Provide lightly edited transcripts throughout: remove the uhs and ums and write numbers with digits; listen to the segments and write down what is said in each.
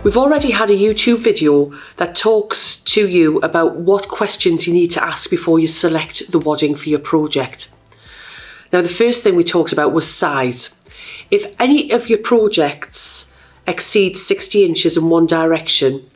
We've already had a YouTube video that talks to you about what questions you need to ask before you select the wadding for your project. Now, the first thing we talked about was size. If any of your projects exceed 60 inches in one direction,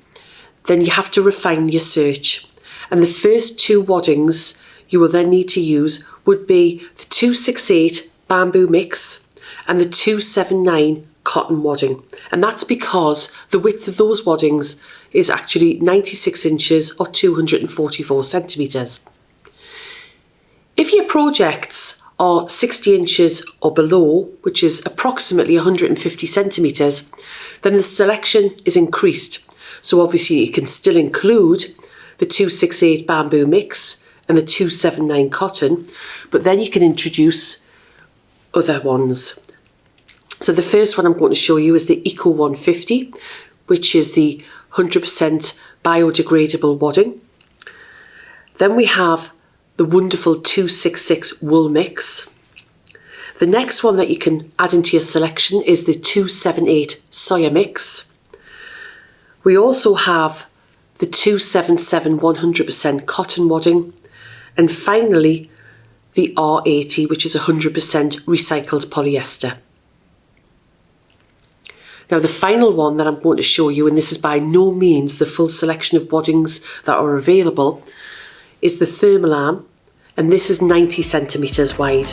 then you have to refine your search. And the first two waddings you will then need to use would be the 268 bamboo mix and the 279 cotton wadding. And that's because the width of those waddings is actually 96 inches or 244 centimetres. If your projects are 60 inches or below, which is approximately 150 centimetres, then the selection is increased. So obviously you can still include the 268 bamboo mix and the 279 cotton, but then you can introduce other ones. So the first one I'm going to show you is the Eco 150, which is the 100% biodegradable wadding. Then we have the wonderful 266 wool mix. The next one that you can add into your selection is the 278 Soya mix. We also have the 277 100% cotton wadding. And finally, the R80, which is 100% recycled polyester. Now, the final one that I'm going to show you, and this is by no means the full selection of waddings that are available, is the Thermolam, and this is 90 centimetres wide.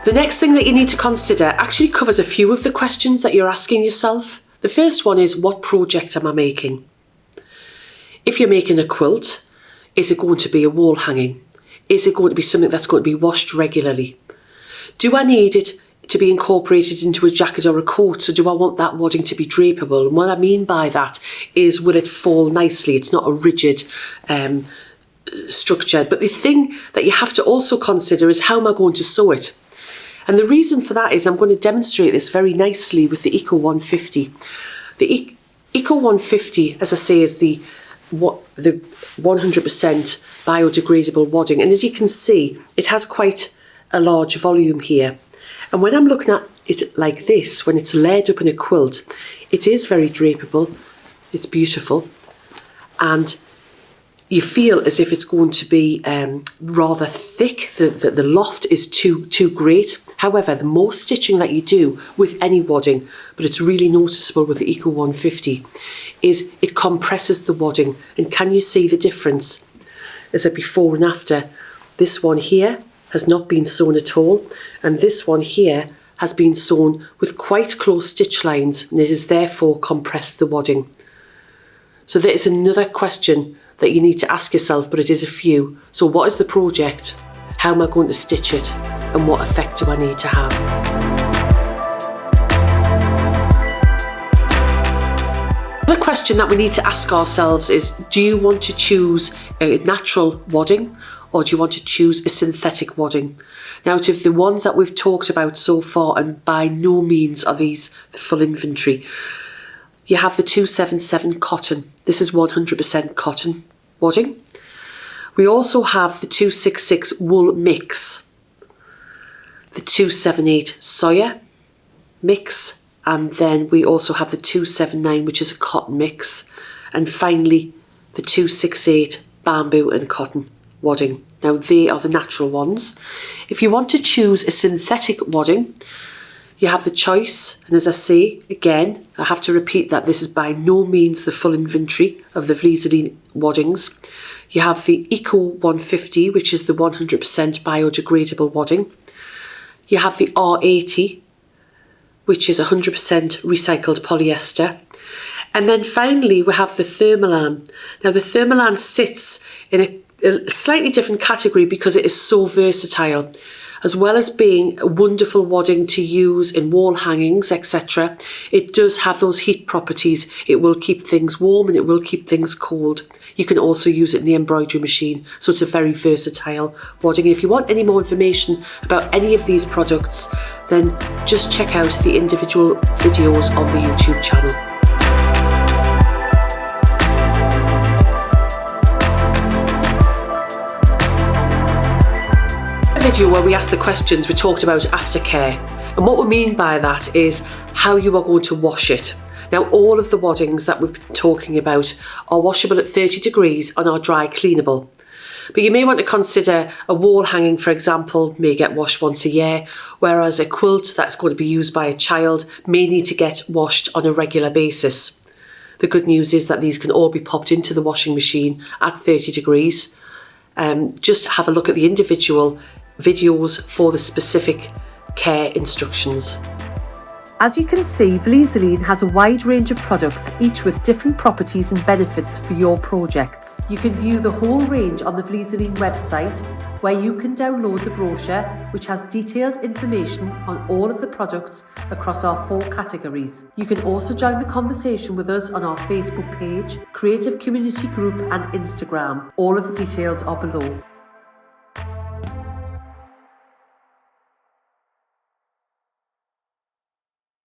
The next thing that you need to consider actually covers a few of the questions that you're asking yourself. The first one is, what project am I making? If you're making a quilt, is it going to be a wall hanging? Is it going to be something that's going to be washed regularly? Do I need it to be incorporated into a jacket or a coat? So do I want that wadding to be drapeable? And what I mean by that is, will it fall nicely? It's not a rigid structure. But the thing that you have to also consider is, how am I going to sew it? And the reason for that is, I'm going to demonstrate this very nicely with the Eco 150. The Eco 150, as I say, is the 100% biodegradable wadding. And as you can see, it has quite a large volume here. And when I'm looking at it like this, when it's laid up in a quilt, it is very drapeable. It's beautiful. And you feel as if it's going to be rather thick. The loft is too great. However, the more stitching that you do with any wadding, but it's really noticeable with the Eco 150, is it compresses the wadding. And can you see the difference as a before and after? This one here has not been sewn at all, and this one here has been sewn with quite close stitch lines, and it has therefore compressed the wadding. So there is another question that you need to ask yourself, but it is a few. So what is the project? How am I going to stitch it? And what effect do I need to have? Another question that we need to ask ourselves is, do you want to choose a natural wadding, or do you want to choose a synthetic wadding? Now, out of the ones that we've talked about so far, and by no means are these the full inventory, you have the 277 cotton. This is 100% cotton wadding. We also have the 266 wool mix, the 278 Soya mix, and then we also have the 279, which is a cotton mix, and finally the 268 bamboo and cotton wadding. Now, they are the natural ones. If you want to choose a synthetic wadding, you have the choice, and as I say, again, I have to repeat that this is by no means the full inventory of the Vlieseline waddings. You have the Eco 150, which is the 100% biodegradable wadding. You have the R80, which is 100% recycled polyester. And then finally, we have the Thermolam. Now, the Thermolam sits in a slightly different category because it is so versatile. As well as being a wonderful wadding to use in wall hangings, etc., it does have those heat properties. It will keep things warm and it will keep things cold. You can also use it in the embroidery machine, so it's a very versatile wadding. If you want any more information about any of these products, then just check out the individual videos on the YouTube channel. Video where we asked the questions, we talked about aftercare, And what we mean by that is how you are going to wash it. Now, all of the waddings that we've been talking about are washable at 30 degrees and are dry cleanable. But you may want to consider a wall hanging, for example, may get washed once a year, whereas a quilt that's going to be used by a child may need to get washed on a regular basis. The good news is that these can all be popped into the washing machine at 30 degrees. Just have a look at the individual videos for the specific care instructions. As you can see, Vlieseline has a wide range of products, each with different properties and benefits for your projects. You can view the whole range on the Vlieseline website, where you can download the brochure, which has detailed information on all of the products across our 4 categories. You can also join the conversation with us on our Facebook page, Creative Community Group and Instagram. All of the details are below.